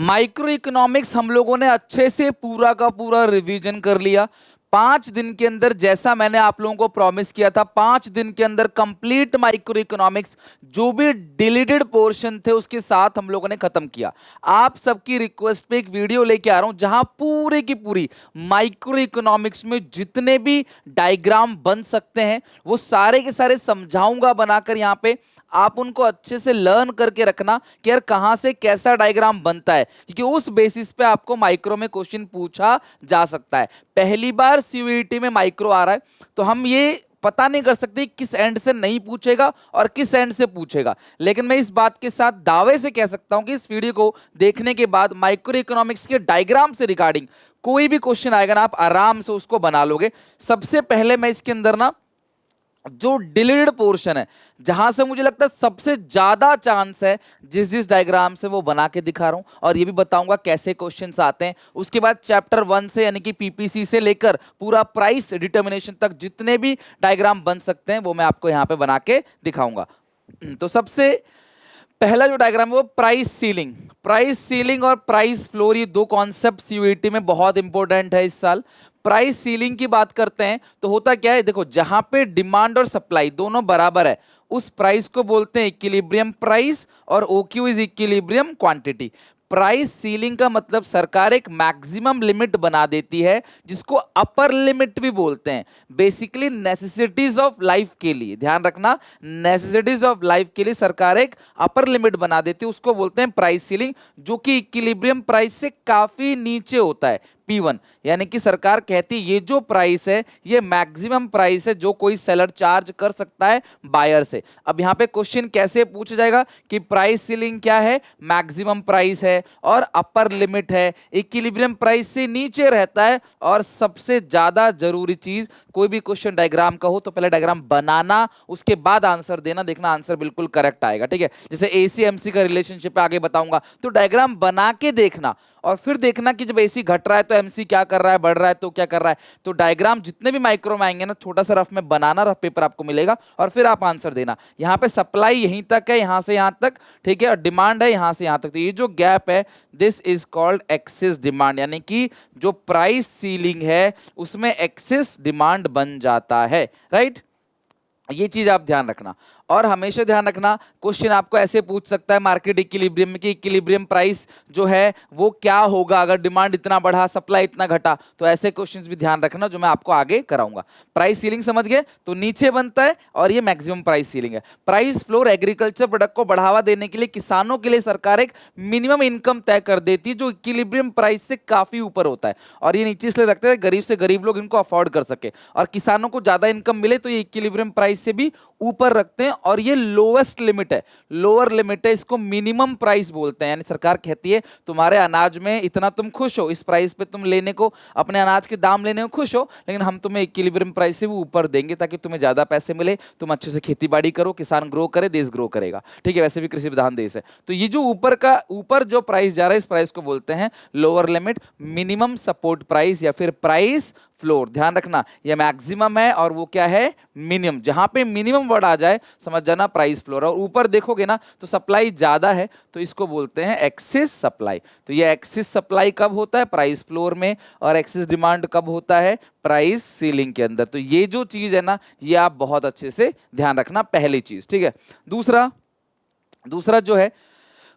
Micro economics हम लोगों ने अच्छे से पूरा का पूरा रिवीजन कर लिया। 5 दिन के अंदर, जैसा मैंने आप लोगों को प्रॉमिस किया था, 5 दिन के अंदर कंप्लीट माइक्रो इकोनॉमिक्स जो भी डिलीटेड पोर्शन थे उसके साथ हम लोगों ने खत्म किया। आप सबकी रिक्वेस्ट पे एक वीडियो लेके आ रहा हूं जहां पूरी की पूरी माइक्रो इकोनॉमिक्स में जितने भी डायग्राम बन सकते हैं वो सारे के सारे समझाऊंगा बनाकर। यहां पे आप उनको अच्छे से लर्न करके रखना कि यार कहां से कैसा डायग्राम बनता है, क्योंकि उस बेसिस पे आपको माइक्रो में क्वेश्चन पूछा जा सकता है। पहली बार सीयूईटी में माइक्रो आ रहा है तो हम ये पता नहीं कर सकते किस एंड से नहीं पूछेगा और किस एंड से पूछेगा, लेकिन मैं इस बात के साथ दावे से कह सकता हूं कि इस वीडियो को देखने के बाद माइक्रो इकोनॉमिक्स के डायग्राम से रिगार्डिंग कोई भी क्वेश्चन आएगा ना, आप आराम से उसको बना लोगे। सबसे पहले मैं इसके अंदर ना जो डिलीटेड पोर्शन है, जहां से मुझे लगता है सबसे ज्यादा चांस है, जिस जिस डायग्राम से वो बना के दिखा रहा हूं और ये भी बताऊंगा कैसे क्वेश्चंस आते हैं। उसके बाद चैप्टर 1 से यानी कि पीपीसी से लेकर पूरा प्राइस डिटर्मिनेशन तक जितने भी डायग्राम बन सकते हैं वो मैं आपको यहां पे बना के दिखाऊंगा। तो सबसे पहला जो डायग्राम है वो प्राइस सीलिंग और प्राइस फ्लोर, ये दो कॉन्सेप्ट सीयूईटी में बहुत इंपॉर्टेंट है इस साल। प्राइस सीलिंग की बात करते हैं तो होता क्या है, देखो जहां पे डिमांड और सप्लाई दोनों बराबर है उस प्राइस को बोलते हैं इक्विलिब्रियम प्राइस, और OQ is equilibrium quantity. Price ceiling का मतलब सरकार एक मैक्सिमम लिमिट बना देती है जिसको अपर लिमिट भी बोलते हैं। बेसिकली नेसेसिटीज ऑफ लाइफ के लिए, ध्यान रखना, नेसेसिटीज ऑफ लाइफ के लिए सरकार एक अपर लिमिट बना देती है, उसको बोलते हैं प्राइस सीलिंग, जो कि इक्विलिब्रियम प्राइस से काफी नीचे होता है, P1। यानी कि सरकार कहती है ये जो प्राइस है ये मैक्सिमम प्राइस है जो कोई सेलर चार्ज कर सकता है बायर से। अब यहां पे क्वेश्चन कैसे पूछा जाएगा कि प्राइस सीलिंग क्या है, मैक्सिमम प्राइस है और अपर लिमिट है, इक्विलिब्रियम प्राइस से नीचे रहता है, और सबसे ज्यादा जरूरी चीज कोई भी क्वेश्चन डायग्राम का हो तो पहले डायग्राम बनाना उसके बाद आंसर देना, देखना आंसर बिल्कुल करेक्ट आएगा, ठीक है। जैसे एसी एमसी का रिलेशनशिप आगे बताऊंगा तो डायग्राम बना के देखना और फिर देखना कि जब एसी घट रहा है तो एमसी क्या कर रहा है, बढ़ रहा है तो क्या कर रहा है। तो डायग्राम जितने भी माइक्रो में आएंगे ना, छोटा सा रफ में बनाना, रफ पेपर आपको मिलेगा और फिर आप आंसर देना। यहाँ पे सप्लाई यहीं तक है, यहां से यहां तक, ठीक है, और डिमांड है यहां से यहां तक, तो ये जो गैप है this is called excess demand, यानी कि जो प्राइस सीलिंग है उसमें एक्सेस डिमांड बन जाता है, राइट। ये चीज आप ध्यान रखना। और हमेशा ध्यान रखना क्वेश्चन आपको ऐसे पूछ सकता है मार्केट इक्विलिब्रियम में कि इक्विलिब्रियम प्राइस जो है वो क्या होगा अगर डिमांड इतना बढ़ा सप्लाई इतना घटा, तो ऐसे क्वेश्चंस भी ध्यान रखना जो मैं आपको आगे कराऊंगा। प्राइस सीलिंग समझ गए, तो नीचे बनता है और ये मैक्सिमम प्राइस सीलिंग है। प्राइस फ्लोर एग्रीकल्चर प्रोडक्ट को बढ़ावा देने के लिए किसानों के लिए सरकार एक मिनिमम इनकम तय कर देती है जो इक्विलिब्रियम प्राइस से काफी ऊपर होता है, और ये नीचे इसलिए रखते हैं गरीब से गरीब लोग इनको अफोर्ड कर सके, और किसानों को ज्यादा इनकम मिले तो ये इक्विलिब्रियम प्राइस से भी ऊपर रखते हैं, और ये लोवेस्ट लिमिट है, लोअर लिमिट है, इसको मिनिमम प्राइस बोलते हैं। यानी सरकार कहती है तुम्हारे अनाज में इतना तुम खुश हो, इस प्राइस पे तुम लेने को, अपने अनाज के दाम लेने को खुश हो, लेकिन हम तुम्हें इक्विलिब्रियम प्राइस से भी ऊपर देंगे ताकि तुम्हें ज्यादा पैसे मिले, तुम अच्छे से खेती बाड़ी करो, किसान ग्रो करे, देश ग्रो करेगा, ठीक है। वैसे भी कृषि प्रधान देश है, तो ये जो ऊपर जो प्राइस जा रहा है इस प्राइस को बोलते हैं lower limit, minimum support price या फिर प्राइस फ्लोर। ध्यान रखना ये मैक्सिमम है और वो क्या है, मिनिमम। जहां पे मिनिमम वर्ड आ जाए समझ जाना प्राइस फ्लोर। और ऊपर देखोगे ना तो सप्लाई ज्यादा है तो इसको बोलते हैं एक्सेस सप्लाई। तो ये एक्सेस सप्लाई कब होता है, प्राइस फ्लोर में, और एक्सेस डिमांड कब होता है, प्राइस सीलिंग के अंदर। तो ये जो चीज है ना ये आप बहुत अच्छे से ध्यान रखना, पहली चीज, ठीक है। दूसरा जो है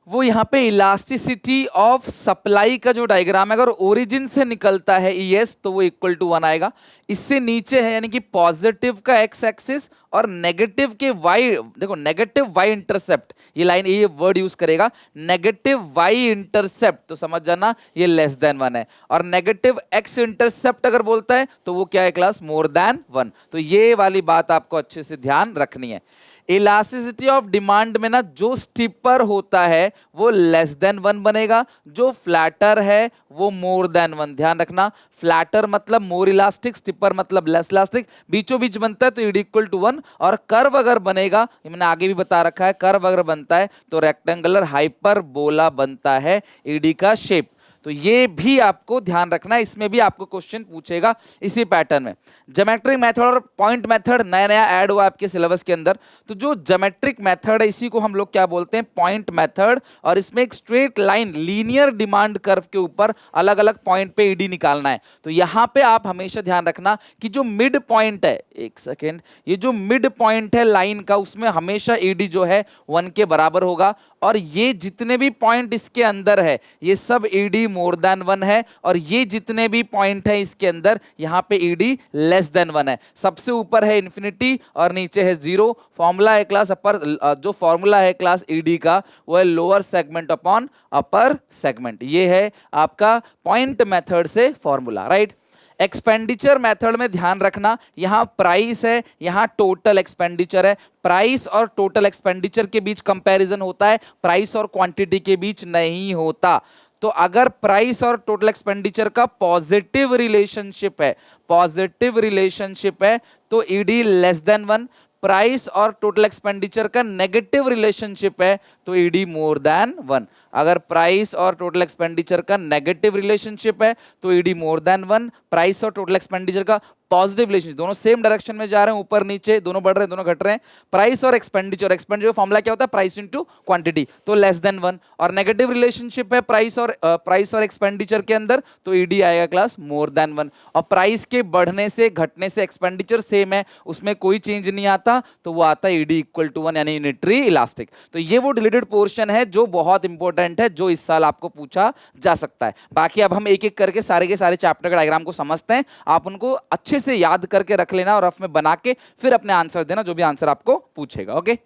वो यहाँ पे इलास्टिसिटी ऑफ सप्लाई का जो डायग्राम है, अगर ओरिजिन से निकलता है ES तो वो इक्वल टू 1 आएगा। इससे नीचे है यानी कि पॉजिटिव का एक्स एक्सिस और नेगेटिव के वाई, देखो नेगेटिव वाई इंटरसेप्ट, ये लाइन ये वर्ड यूज करेगा, नेगेटिव वाई इंटरसेप्ट, तो समझ जाना ये लेस देन 1 है। और नेगेटिव एक्स इंटरसेप्ट अगर बोलता है तो वो क्या है क्लास, मोर देन 1। तो ये वाली बात आपको अच्छे से ध्यान रखनी है। इलास्टिसिटी ऑफ डिमांड में ना जो स्टिपर होता है वो लेस देन 1 बनेगा, जो फ्लैटर है वो मोर देन 1। ध्यान रखना, फ्लैटर मतलब मोर इलास्टिक, स्टिपर मतलब लेस इलास्टिक, बीचों बीच बनता है तो ईड इक्वल टू 1। और कर्व अगर बनेगा, ये मैंने आगे भी बता रखा है, कर्व अगर बनता है तो रेक्टेंगुलर हाइपरबोला बनता है ईडी का शेप। तो ये भी आपको ध्यान रखना है, इसमें भी आपको क्वेश्चन पूछेगा इसी पैटर्न में। ज्योमेट्रिक मेथड और पॉइंट मेथड नया नया ऐड हुआ आपके सिलेबस के अंदर। तो जो ज्योमेट्रिक मेथड है इसी को हम लोग क्या बोलते हैं, पॉइंट मेथड। और इसमें एक straight line linear demand curve के ऊपर अलग अलग पॉइंट पे ईडी निकालना है। तो यहां पे आप हमेशा ध्यान रखना कि जो मिड पॉइंट है, एक सेकेंड, ये जो मिड पॉइंट है लाइन का, उसमें हमेशा ईडी जो है 1 के बराबर होगा। और ये जितने भी पॉइंट इसके अंदर है ये सब ईडी मोर देन 1 है, और ये जितने भी पॉइंट है इसके अंदर यहां पे ईडी लेस देन 1 है। सबसे ऊपर है इंफिनिटी और नीचे है 0। फॉर्मूला है क्लास अपर, जो फॉर्मूला है क्लास ईडी का वो है lower segment upon upper segment. ये है आपका पॉइंट मेथड से फॉर्मूला, राइट। एक्सपेंडिचर मेथड में ध्यान रखना, यहां प्राइस है, यहां टोटल एक्सपेंडिचर है। प्राइस और टोटल एक्सपेंडिचर के बीच कंपैरिजन होता है, प्राइस और क्वांटिटी के बीच नहीं होता। तो अगर प्राइस और टोटल एक्सपेंडिचर का पॉजिटिव रिलेशनशिप है, पॉजिटिव रिलेशनशिप है तो ईडी लेस देन 1। प्राइस और टोटल एक्सपेंडिचर का नेगेटिव रिलेशनशिप है तो ईडी मोर देन 1। अगर प्राइस और टोटल एक्सपेंडिचर का नेगेटिव रिलेशनशिप है तो ईडी मोर देन 1। प्राइस और टोटल एक्सपेंडिचर का पॉजिटिव रिलेशनशिप, दोनों सेम डायरेक्शन में जा रहे हैं, ऊपर नीचे दोनों बढ़ रहे हैं, दोनों घट रहे हैं। प्राइस और एक्सपेंडिचर, एक्सपेंडिचर फॉर्मूला क्या होता है, प्राइस इनटू क्वांटिटी, तो लेस देन 1। और नेगेटिव रिलेशनशिप है प्राइस और एक्सपेंडिचर के अंदर तो ईडी आएगा क्लास मोर देन 1। और प्राइस के बढ़ने से घटने से एक्सपेंडिचर सेम है, उसमें कोई चेंज नहीं आता, तो वो आता है ईडी इक्वल टू 1 यानी यूनिटरी इलास्टिक। तो ये वो डिलीटेड पोर्शन है जो बहुत इंपॉर्टेंट है, जो इस साल आपको पूछा जा सकता है। बाकी अब हम एक एक करके सारे के सारे चैप्टर का डायग्राम को समझते हैं, आप उनको अच्छे से याद करके रख लेना और रफ में बना के फिर अपने आंसर देना, जो भी आंसर आपको पूछेगा। ओके,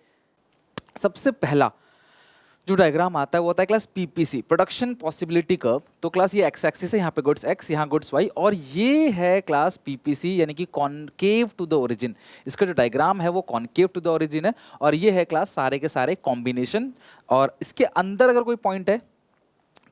सबसे पहला जो डायग्राम आता है वो होता है class PPC, production possibility curve. तो क्लास ये एक्स एक्सिस है, यहाँ पे गुड्स एक्स, यहाँ गुड्स वाई, और ये है क्लास पीपीसी यानी कि कॉनकेव टू द ओरिजिन। इसका जो डायग्राम है वो कॉनकेव टू द ओरिजिन है, और ये है क्लास सारे के सारे कॉम्बिनेशन। और इसके अंदर अगर कोई पॉइंट है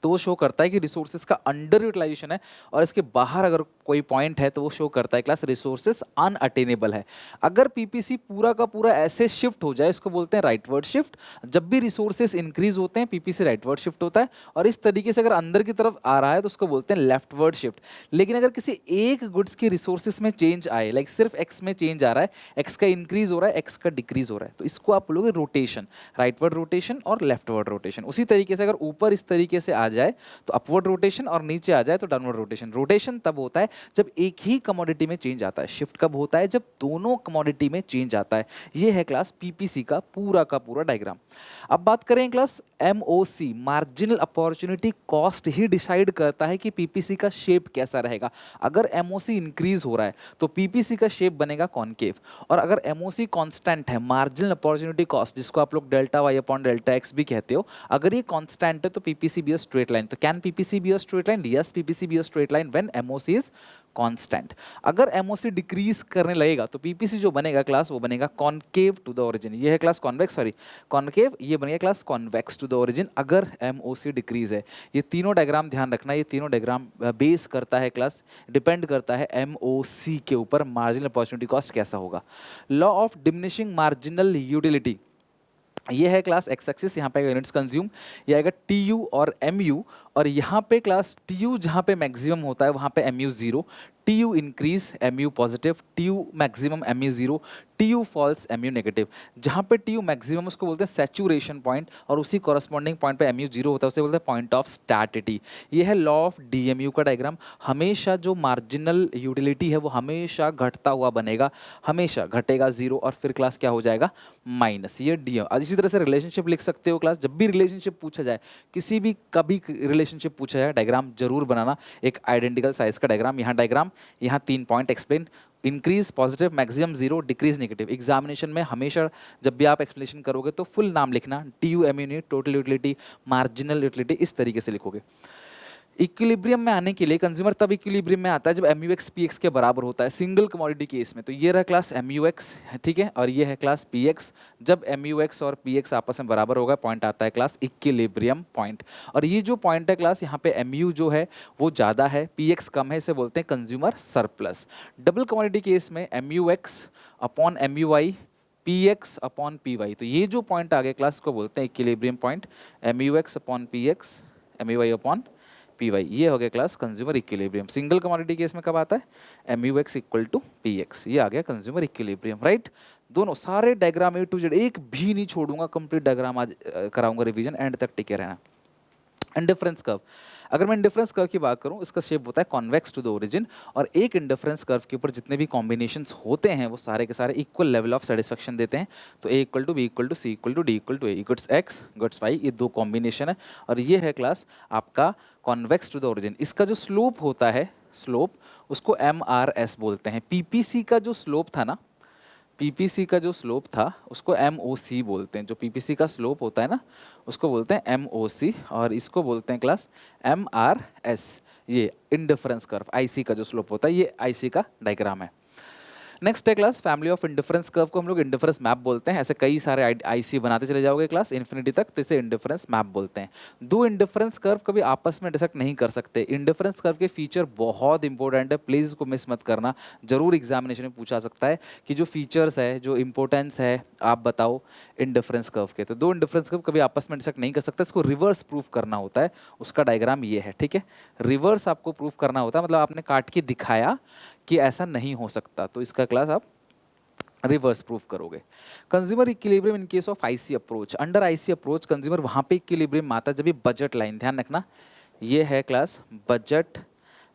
तो वो शो करता है कि रिसोर्सेज का अंडर यूटिलाइजेशन है, और इसके बाहर अगर कोई पॉइंट है तो वो शो करता है क्लास रिसोर्सेज अनअटेनेबल है। अगर पीपीसी पूरा का पूरा ऐसे शिफ्ट हो जाए, इसको बोलते हैं राइटवर्ड शिफ्ट। जब भी रिसोर्सेज इंक्रीज होते हैं पीपीसी राइटवर्ड शिफ्ट होता है, और इस तरीके से अगर अंदर की तरफ आ रहा है तो उसको बोलते हैं लेफ्टवर्ड शिफ्ट। लेकिन अगर किसी एक गुड्स के रिसोर्सेज में चेंज आए, लाइक सिर्फ एक्स में चेंज आ रहा है, एक्स का इंक्रीज हो रहा है, एक्स का डिक्रीज हो रहा है, तो इसको आप बोलोगे रोटेशन, राइटवर्ड रोटेशन और लेफ्टवर्ड रोटेशन। उसी तरीके से अगर ऊपर इस तरीके से आ जाए तो अपवर्ड रोटेशन, और नीचे आ जाए तो डाउनवर्ड रोटेशन। रोटेशन तब होता है जब एक ही कमोडिटी में चेंज आता है, शिफ्ट कब होता है जब दोनों कमोडिटी में चेंज आता है। ये है क्लास पीपीसी का पूरा डायग्राम। अब बात करें class MOC, marginal opportunity cost ही डिसाइड करता है कि पीपीसी का शेप कैसा रहेगा। अगर एमओसी इंक्रीज हो रहा है तो पीपीसी का शेप बनेगा कॉनकेव, और अगर एमओसी कांस्टेंट है, मार्जिनल अपॉर्चुनिटी कॉस्ट जिसको आप लोग delta Y upon delta X भी कहते हो, अगर ये कांस्टेंट है तो PPC be a straight line. तो can PPC be a straight line? Yes, PPC be a straight line when MOC is constant. अगर एमओसी डिक्रीज करने लगेगा तो पीपीसी जो बनेगा क्लास वो बनेगा कॉनकेव टू द ओरिजिन। ये है क्लास कॉन्वेक्स, सॉरी कॉनकेव, ये बनेगा class convex to the origin अगर एमओसी डिक्रीज है। ये तीनों डायग्राम ध्यान रखना, ये तीनों डायग्राम बेस करता है क्लास, डिपेंड करता है एमओसी के ऊपर, मार्जिनल अपॉर्चुनिटी कॉस्ट कैसा होगा। Law of diminishing marginal utility, ये है क्लास एक्स एक्सिस, यहाँ पे यूनिट्स कंज्यूम, ये आएगा टीयू और एमयू, और यहाँ पे क्लास टीयू जहाँ पे मैक्सिमम होता है वहाँ पे MU 0, TU increase MU positive, TU maximum MU 0, TU falls MU negative. जहाँ पे टीयू मैक्सिमम उसको बोलते हैं सैचुरेशन पॉइंट, और उसी कॉरस्पॉन्डिंग पॉइंट पे एमयू 0 होता है उसे बोलते हैं पॉइंट ऑफ स्टैटिटी। ये है लॉ ऑफ डीएमयू का डायग्राम। हमेशा जो मार्जिनल यूटिलिटी है वो हमेशा घटता हुआ बनेगा, हमेशा घटेगा 0 और फिर क्लास क्या हो जाएगा, माइनस। ये डीएम। आज इसी तरह से रिलेशनशिप लिख सकते हो क्लास, जब भी रिलेशनशिप पूछा जाए, किसी भी कभी रिलेशनशिप पूछा जाए, डायग्राम जरूर बनाना, एक आइडेंटिकल साइज का डायग्राम, यहाँ डायग्राम, यहाँ 3 point explain, increase positive, maximum 0, decrease negative. Examination में हमेशा जब भी आप एक्सप्लेनेशन करोगे तो फुल नाम लिखना, TU MU unit, total utility, marginal utility, इस तरीके से लिखोगे। इक्विलिब्रियम में आने के लिए कंज्यूमर तब इक्विलिब्रियम में आता है जब M U X P X के बराबर होता है सिंगल कमोडिटी केस में। तो ये रहा क्लास एम यू एक्स, ठीक है, और ये है क्लास पी एक्स। जब एम यू एक्स और पी एक्स आपस में बराबर होगा पॉइंट आता है क्लास इक्विलिब्रियम पॉइंट। और ये जो पॉइंट है क्लास, यहाँ पे एम यू जो है वो ज़्यादा है, पी एक्स कम है, इसे बोलते हैं consumer surplus. Double commodity case में M U X upon M U Y, P X upon P Y. तो ये जो पॉइंट आ गया क्लास को बोलते हैं equilibrium point, M U X upon P X, M U Y upon P Y, ये हो गया class consumer equilibrium. Single commodity case में कब आता है, M U X equal to P X, ये आ गया कंज्यूमर इक्विलिब्रियम, राइट। दोनों सारे डायग्राम ए टू जेड एक भी नहीं छोड़ूंगा, कंप्लीट डायग्राम आज कराऊंगा रिवीजन, एंड तक टिके रहना। इंडिफरेंस कर्व, अगर मैं इंडिफरेंस कर्व की बात करूं, इसका शेप होता है कॉन्वेक्स टू द ओरिजिन, और एक इंडिफरेंस कर्व के ऊपर जितने भी कॉम्बिनेशंस होते हैं वो सारे के सारे इक्वल लेवल ऑफ सेटिस्फेक्शन देते हैं। तो A equal to B equal to C equal to D equal to A, goods X goods Y, ये दो कॉम्बिनेशन है, और ये है क्लास आपका कॉन्वेक्स टू द ओरिजिन। इसका जो स्लोप होता है, स्लोप उसको एम आर एस बोलते हैं। पीपीसी का जो स्लोप था ना, पीपीसी का जो स्लोप था उसको एमओसी बोलते हैं। जो पीपीसी का स्लोप होता है ना उसको बोलते हैं एमओसी, और इसको बोलते हैं क्लास एमआरएस। ये इंडिफरेंस कर्व आईसी का जो स्लोप होता है, ये आईसी का डायग्राम है। नेक्स्ट है class family of indifference curve को हम लोग इंडिफरेंस मैप बोलते हैं। ऐसे कई सारे आईसी बनाते चले जाओगे क्लास इन्फिनिटी तक, तो इसे इंडिफरेंस मैप बोलते हैं। दो इंडिफरेंस कर्व कभी आपस में इंटरसेक्ट नहीं कर सकते। इंडिफरेंस कर्व के फीचर बहुत इंपॉर्टेंट है, प्लीज इसको मिस मत करना, जरूर एग्जामिनेशन में पूछा सकता है कि जो फीचर्स है, जो इंपॉर्टेंस है, आप बताओ इंडिफरेंस कर्व के। तो दो इंडिफरेंस कर्व कभी आपस में इंटरसेक्ट नहीं कर सकता, इसको रिवर्स प्रूफ करना होता है। उसका डायग्राम ये है, ठीक है। रिवर्स आपको प्रूफ करना होता है, मतलब आपने काट के दिखाया कि ऐसा नहीं हो सकता, तो इसका क्लास आप रिवर्स प्रूफ करोगे। Consumer equilibrium in case of IC approach, under IC approach consumer वहां पे इक्विलिब्रियम आता है जब ये बजट लाइन, ध्यान रखना ये है class budget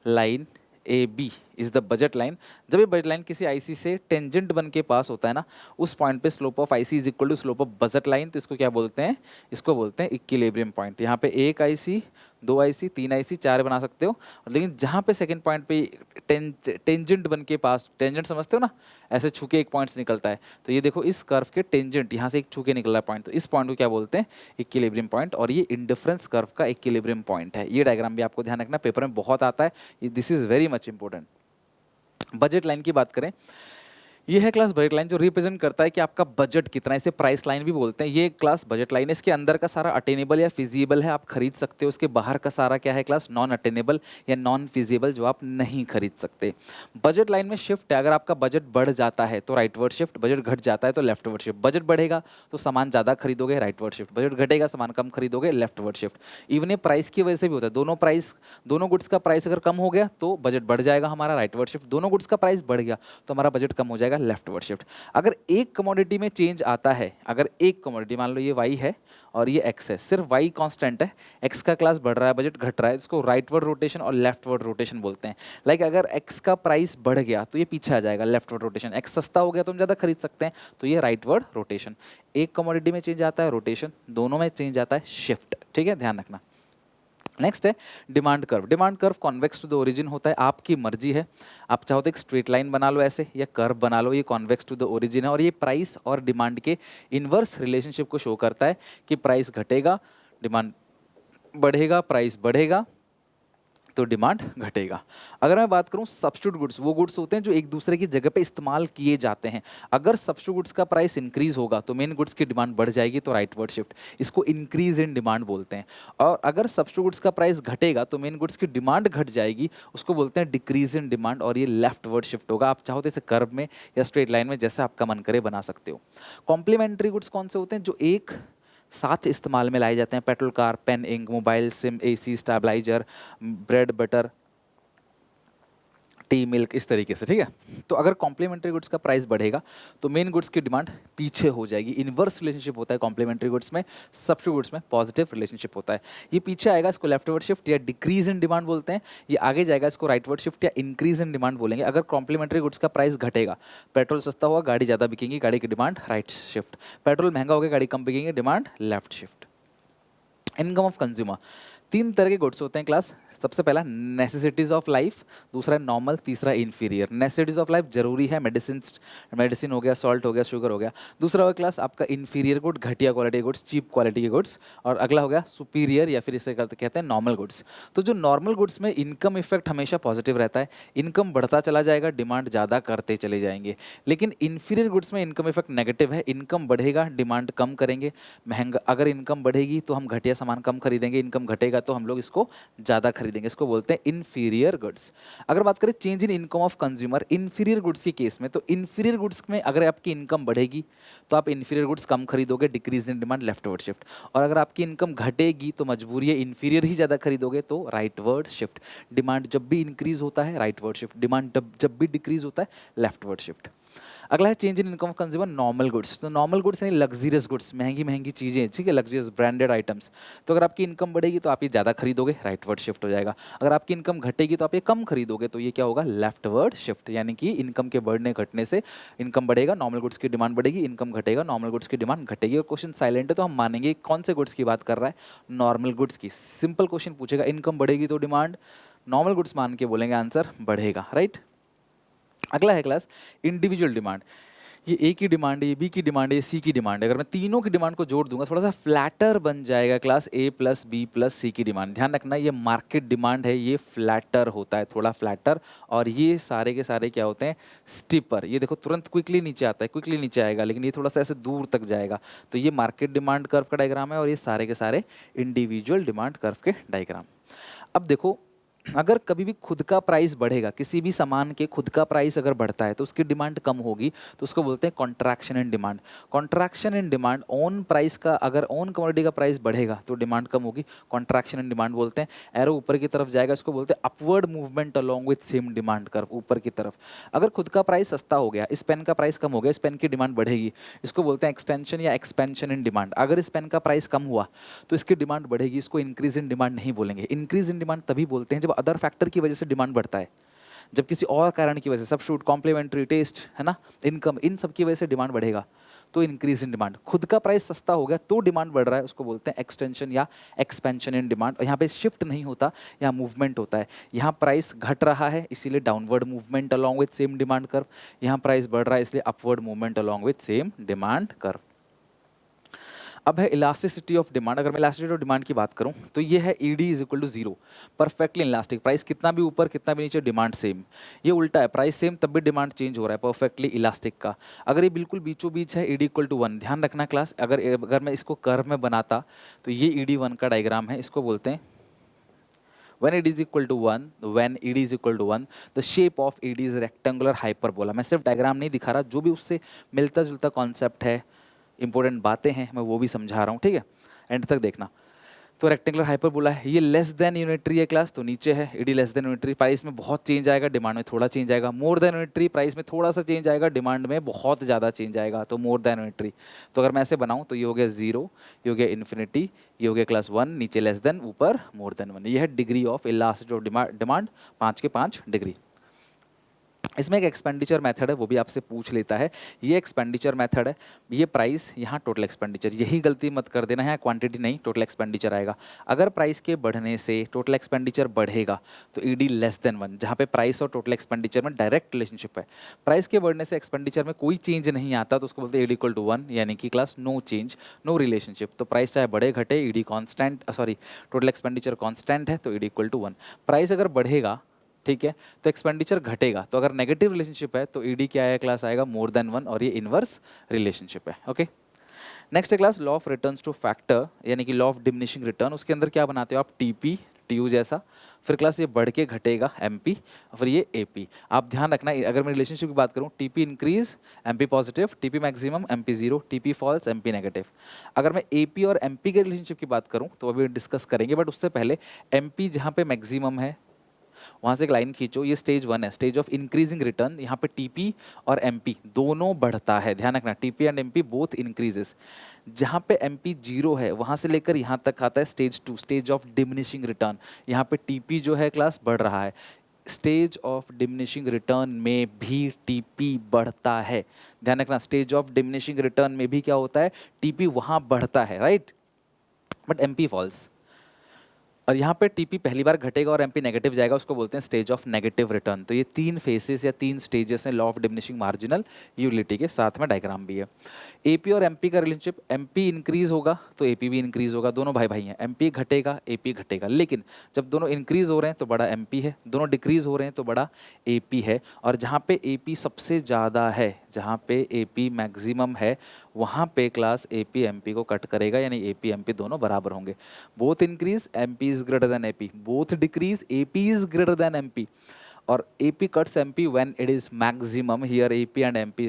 line, A B is the budget line. जब ये बजट लाइन किसी आईसी से टेंजेंट बन के पास होता है ना, उस पॉइंट पे slope of IC is equal to slope of budget line, तो इसको क्या बोलते हैं, इसको बोलते हैं इक्विलिब्रियम पॉइंट। यहाँ पे एक आईसी, दो आईसी, तीन आईसी, चार बना सकते हो, लेकिन जहाँ पे सेकंड पॉइंट पे टेंजेंट बन के पास, टेंजेंट समझते हो ना, ऐसे छूके एक पॉइंट निकलता है, तो ये देखो इस कर्व के टेंजेंट यहाँ से एक छूके निकला पॉइंट, तो इस पॉइंट को क्या बोलते हैं, इक्विलिब्रियम पॉइंट, और ये इंडिफरेंस कर्व का इक्विलिब्रियम पॉइंट है। ये डायग्राम भी आपको ध्यान रखना, पेपर में बहुत आता है, this is very much important. Budget line की बात करें, ये है क्लास बजट लाइन जो रिप्रेजेंट करता है कि आपका बजट कितना है, इसे प्राइस लाइन भी बोलते हैं। ये क्लास बजट लाइन है, इसके अंदर का सारा अटेनेबल या फिजिबल है, आप खरीद सकते हो। उसके बाहर का सारा क्या है क्लास, नॉन अटेनेबल या नॉन फिजिबल, जो आप नहीं खरीद सकते। बजट लाइन में शिफ्ट है, अगर आपका बजट बढ़ जाता है तो राइटवर्ड शिफ्ट, बजट घट जाता है तो लेफ्टवर्ड शिफ्ट। बजट बढ़ेगा तो सामान ज़्यादा खरीदोगे, राइटवर्ड शिफ्ट, बजट घटेगा सामान कम खरीदोगे, लेफ्टवर्ड शिफ्ट। इवन ये प्राइस की वजह से भी होता है, दोनों गुड्स का प्राइस अगर कम हो गया तो बजट बढ़ जाएगा हमारा, राइटवर्ड शिफ्ट। दोनों गुड्स का प्राइस बढ़ गया तो हमारा बजट कम हो जाएगा, लेफ्टवर्ड शिफ्ट। अगर एक कमोडिटी में चेंज आता है, अगर एक कमोडिटी मान लो ये वाई है और ये एक्स है, सिर्फ वाई कांस्टेंट है, एक्स का क्लास बढ़ रहा है, बजट घट रहा है, इसको राइटवर्ड रोटेशन और लेफ्टवर्ड रोटेशन बोलते हैं। लाइक अगर एक्स का प्राइस बढ़ गया तो ये पीछे आ जाएगा, लेफ्टवर्ड रोटेशन। एक्स सस्ता हो गया तो हम ज़्यादा खरीद सकते हैं, तो ये राइटवर्ड रोटेशन। एक कमोडिटी में चेंज आता है रोटेशन, दोनों में चेंज आता है शिफ्ट, ठीक है, ध्यान रखना। नेक्स्ट है demand curve. Demand curve convex to the origin होता है, आपकी मर्जी है, आप चाहो तो एक स्ट्रेट लाइन बना लो ऐसे, या कर्व बना लो, ये कॉन्वेक्स टू द ओरिजिन है, और ये प्राइस और डिमांड के इनवर्स रिलेशनशिप को शो करता है कि प्राइस घटेगा, डिमांड बढ़ेगा, प्राइस बढ़ेगा तो डिमांड घटेगा। अगर मैं बात करूं सब्स्टिट्यूट गुड्स, वो गुड्स होते हैं जो एक दूसरे की जगह पे इस्तेमाल किए जाते हैं। अगर सब्स्टिट्यूट गुड्स का प्राइस इंक्रीज होगा तो मेन गुड्स की डिमांड बढ़ जाएगी, तो राइटवर्ड शिफ्ट, इसको इंक्रीज इन डिमांड बोलते हैं। और अगर सब्स्टिट्यूट गुड्स का प्राइस घटेगा तो मेन गुड्स की डिमांड घट जाएगी, उसको बोलते हैं डिक्रीज इन डिमांड, और ये लेफ्टवर्ड शिफ्ट होगा। आप चाहो तो इसे कर्व में या स्ट्रेट लाइन में जैसा आपका मन करे बना सकते हो। कॉम्प्लीमेंट्री गुड्स कौन से होते हैं, जो एक साथ इस्तेमाल में लाए जाते हैं, petrol, car, pen, ink, mobile, SIM, AC, stabiliser, bread, butter, tea, milk, इस तरीके से, ठीक है। तो अगर कॉम्प्लीमेंट्री गुड्स का प्राइस बढ़ेगा तो मेन गुड्स की डिमांड पीछे हो जाएगी। इनवर्स रिलेशनशिप होता है कॉम्प्लीमेंट्री गुड्स में, सब्स्टिट्यूट गुड्स में पॉजिटिव रिलेशनशिप होता है। ये पीछे आएगा, इसको लेफ्टवर्ड शिफ्ट या डिक्रीज इन डिमांड बोलते हैं। ये आगे जाएगा, इसको राइटवर्ड शिफ्ट या इंक्रीज इन डिमांड बोलेंगे। अगर कॉम्प्लीमेंट्री गुड्स का प्राइस घटेगा, पेट्रोल सस्ता होगा, गाड़ी ज़्यादा बिकेंगी, गाड़ी की डिमांड राइट शिफ्ट। पेट्रोल महंगा होगा, गाड़ी कम बिकेंगी, demand left shift. Income of consumer, तीन तरह के गुड्स होते हैं क्लास। सबसे पहला नेसेसिटीज ऑफ लाइफ, दूसरा नॉर्मल, तीसरा इन्फीरियर। नेसेसिटीज ऑफ लाइफ जरूरी है, मेडिसिन हो गया, सॉल्ट हो गया, शुगर हो गया। दूसरा हो गया क्लास आपका इन्फीरियर गुड, घटिया क्वालिटी के गुड्स, चीप क्वालिटी के गुड्स। और अगला हो गया सुपीरियर, या फिर इसे कहते हैं नॉर्मल गुड्स। तो जो नॉर्मल गुड्स में इनकम इफेक्ट हमेशा पॉजिटिव रहता है, इनकम बढ़ता चला जाएगा, डिमांड ज़्यादा करते चले जाएंगे। लेकिन इन्फीरियर गुड्स में इनकम इफेक्ट नेगेटिव है, इनकम बढ़ेगा, डिमांड कम करेंगे, महंगा। अगर इनकम बढ़ेगी तो हम घटिया सामान कम खरीदेंगे, इनकम घटेगा तो हम लोग इसको ज़्यादा खरीदेंगे, इसको बोलते हैं इन्फीरियर गुड्स। अगर बात करें change in income of consumer inferior goods के केस में, तो इन्फीरियर गुड्स में अगर आपकी इनकम बढ़ेगी तो आप इन्फीरियर गुड्स कम खरीदोगे, decrease in demand leftward shift. और अगर आपकी इनकम घटेगी तो मजबूरी है इन्फीरियर ही ज़्यादा खरीदोगे, तो राइटवर्ड शिफ्ट। डिमांड जब भी इंक्रीज होता है राइटवर्ड शिफ्ट, डिमांड जब भी डिक्रीज होता है लेफ्टवर्ड शिफ्ट। अगला है change in income of consumer normal goods. तो नॉर्मल गुड्स यानी लग्जरियस गुड्स, महंगी महंगी चीज़ें, ठीक है, लग्जरियस ब्रांडेड आइटम्स। तो अगर आपकी इनकम बढ़ेगी तो आप ये ज़्यादा खरीदोगे, राइटवर्ड शिफ्ट हो जाएगा। अगर आपकी इनकम घटेगी तो आप ये कम खरीदोगे, तो ये क्या होगा, लेफ्टवर्ड शिफ्ट। यानी कि इनकम के बढ़ने घटने से इनकम बढ़ेगा, नॉर्मल गुड्स की डिमांड बढ़ेगी, इनकम घटेगा, नॉर्मल गुड्स की डिमांड घटेगी। और क्वेश्चन साइलेंट है तो हम मानेंगे कौन से गुड्स की बात कर रहा है, नॉर्मल गुड्स की। सिंपल क्वेश्चन पूछेगा, इनकम बढ़ेगी तो डिमांड, नॉर्मल गुड्स मान के बोलेंगे आंसर बढ़ेगा, राइट। अगला है क्लास इंडिविजुअल डिमांड। ये ए की डिमांड है, ये बी की डिमांड है, ये सी की डिमांड है। अगर मैं तीनों की डिमांड को जोड़ दूंगा थोड़ा सा फ्लैटर बन जाएगा क्लास, ए प्लस बी प्लस सी की डिमांड। ध्यान रखना ये मार्केट डिमांड है, ये फ्लैटर होता है, थोड़ा फ्लैटर। और ये सारे के सारे क्या होते हैं, स्टिपर। ये देखो तुरंत क्विकली नीचे आता है, क्विकली नीचे आएगा, लेकिन ये थोड़ा सा ऐसे दूर तक जाएगा। तो ये मार्केट डिमांड कर्व का डायग्राम है और ये सारे के सारे इंडिविजुअल डिमांड कर्व के डायग्राम। अब देखो, अगर कभी भी खुद का प्राइस बढ़ेगा, किसी भी सामान के खुद का प्राइस अगर बढ़ता है तो उसकी डिमांड कम होगी, तो उसको बोलते हैं contraction in demand. Contraction in demand, own price का, अगर ओन कमोडिटी का प्राइस बढ़ेगा तो डिमांड कम होगी, कॉन्ट्रैक्शन इन डिमांड बोलते हैं। एरो ऊपर की तरफ जाएगा, इसको बोलते हैं upward movement along with same demand curve, ऊपर की तरफ। अगर खुद का प्राइस सस्ता हो गया, इस पेन का प्राइस कम हो गया, इस पेन की डिमांड बढ़ेगी, इसको बोलते हैं एक्सटेंशन या एक्सपेंशन इन डिमांड। अगर इस पेन का प्राइस कम हुआ तो इसकी डिमांड बढ़ेगी, इसको इंक्रीज इन डिमांड नहीं बोलेंगे। इंक्रीज इन डिमांड तभी बोलते हैं जब अदर फैक्टर की वजह से डिमांड बढ़ता है, जब किसी और कारण की वजह से, सब्स्टिट्यूट, कॉम्प्लीमेंट्री, टेस्ट, है ना, इनकम, इन सब की वजह से डिमांड बढ़ेगा, तो इंक्रीज इन डिमांड। खुद का प्राइस सस्ता हो गया तो डिमांड बढ़ रहा है, उसको बोलते हैं एक्सटेंशन या एक्सपेंशन इन डिमांड। और यहाँ पे शिफ्ट नहीं होता, यहाँ मूवमेंट होता है। यहाँ प्राइस घट रहा है इसीलिए downward movement along with same demand curve, यहाँ प्राइस बढ़ रहा है इसलिए upward movement along with same demand curve. अब है इलास्टिसिटी ऑफ डिमांड। अगर मैं इलास्टिसिटी ऑफ डिमांड की बात करूं तो ये है ED is equal to zero, perfectly elastic. Price कितना भी ऊपर कितना भी नीचे डिमांड सेम। ये उल्टा है, प्राइस सेम तब भी डिमांड चेंज हो रहा है, परफेक्टली इलास्टिक का। अगर ये बिल्कुल बीचों बीच है, ईडी इक्वल टू वन, ध्यान रखना क्लास, अगर मैं इसको कर्व में बनाता तो ये ईडी वन का डायग्राम है, इसको बोलते हैं when ED is equal to 1, when ED is equal to 1, the shape of ED is rectangular hyperbola। मैं सिर्फ डायग्राम नहीं दिखा रहा, जो भी उससे मिलता जुलता कॉन्सेप्ट है, इंपॉर्टेंट बातें हैं, मैं वो भी समझा रहा हूँ, ठीक है, एंड तक देखना। तो रेक्टेंगुलर हाइपरबोला है, ये लेस देन यूनिटरी है क्लास, तो नीचे है। ED less than unitary, price में बहुत चेंज आएगा, डिमांड में थोड़ा चेंज आएगा। मोर देन यूनिटरी, प्राइस में थोड़ा सा चेंज आएगा, डिमांड में बहुत ज़्यादा चेंज आएगा, तो मोर देन यूनिटरी। तो अगर मैं ऐसे बनाऊँ तो ये हो गया जीरो, ये हो गया इन्फिनिटी, ये हो गया क्लास वन, नीचे लेस देन, ऊपर मोर देन वन। ये है degree of elasticity of demand, 5 के 5 डिग्री। इसमें एक एक्सपेंडिचर मेथड है, वो भी आपसे पूछ लेता है। ये एक्सपेंडिचर मेथड है, ये प्राइस, यहाँ टोटल एक्सपेंडिचर, यही गलती मत कर देना है, क्वांटिटी नहीं, टोटल एक्सपेंडिचर आएगा। अगर प्राइस के बढ़ने से टोटल एक्सपेंडिचर बढ़ेगा तो ईडी लेस देन वन, जहाँ पे प्राइस और टोटल एक्सपेंडिचर में डायरेक्ट रिलेशनशिप है। प्राइस के बढ़ने से एक्सपेंडिचर में कोई चेंज नहीं आता तो उसको बोलते हैं ईडी इक्वल टू वन, यानी कि class no change, no relationship. तो प्राइस चाहे बढ़े घटे, ED constant, sorry total expenditure constant है तो ED equal to one. Price अगर बढ़ेगा, ठीक है, तो एक्सपेंडिचर घटेगा, तो अगर नेगेटिव रिलेशनशिप है तो ईडी क्या है क्लास, आएगा मोर देन वन, और ये इनवर्स रिलेशनशिप है। ओके, नेक्स्ट है class law of returns two factor, यानी कि लॉ ऑफ डिमिनिशिंग रिटर्न। उसके अंदर क्या बनाते हो आप, टीपी, टीयू जैसा, फिर क्लास ये बढ़ के घटेगा एमपी, फिर ये एपी। आप ध्यान रखना, अगर मैं रिलेशनशिप की बात करूँ, TP increase MP positive, TP maximum MP zero, TP falls MP negative. अगर मैं एपी और एमपी के रिलेशनशिप की बात करूँ तो अभी डिस्कस करेंगे, बट उससे पहले एमपी जहाँ पे मैक्सिमम है वहाँ से एक लाइन खींचो, ये स्टेज वन है, स्टेज ऑफ इंक्रीजिंग रिटर्न। यहाँ पे टीपी और एमपी दोनों बढ़ता है, ध्यान रखना, TP and MP both increases. जहाँ पे एमपी जीरो है वहाँ से लेकर यहाँ तक आता है stage two, stage of diminishing return. यहाँ पे टीपी जो है क्लास बढ़ रहा है, स्टेज ऑफ डिमिनिशिंग रिटर्न में भी टीपी बढ़ता है, ध्यान रखना। स्टेज ऑफ डिमिनिशिंग रिटर्न में भी क्या होता है, टीपी वहाँ बढ़ता है, राइट, बट एमपी फॉल्स। और यहाँ पे टीपी पहली बार घटेगा और एमपी नेगेटिव जाएगा, उसको बोलते हैं स्टेज ऑफ नेगेटिव रिटर्न। तो ये 3 फेसेस या 3 स्टेजेस हैं law of diminishing marginal utility के, साथ में डायग्राम भी है। एपी और एमपी का रिलेशनशिप, एमपी इंक्रीज होगा तो एपी भी इंक्रीज होगा, दोनों भाई भाई हैं, एमपी घटेगा एपी घटेगा। लेकिन जब दोनों इंक्रीज हो रहे हैं तो बड़ा एमपी है, दोनों डिक्रीज हो रहे हैं तो बड़ा एपी है। और जहाँ पे एपी सबसे ज़्यादा है, जहाँ पे एपी मैक्सिमम है वहाँ पे क्लास एपी एमपी को कट करेगा, यानी एपी एमपी दोनों बराबर होंगे। Both increase MP is greater than AP, both decrease AP is greater than MP, और AP cuts MP when it is maximum, here AP and MP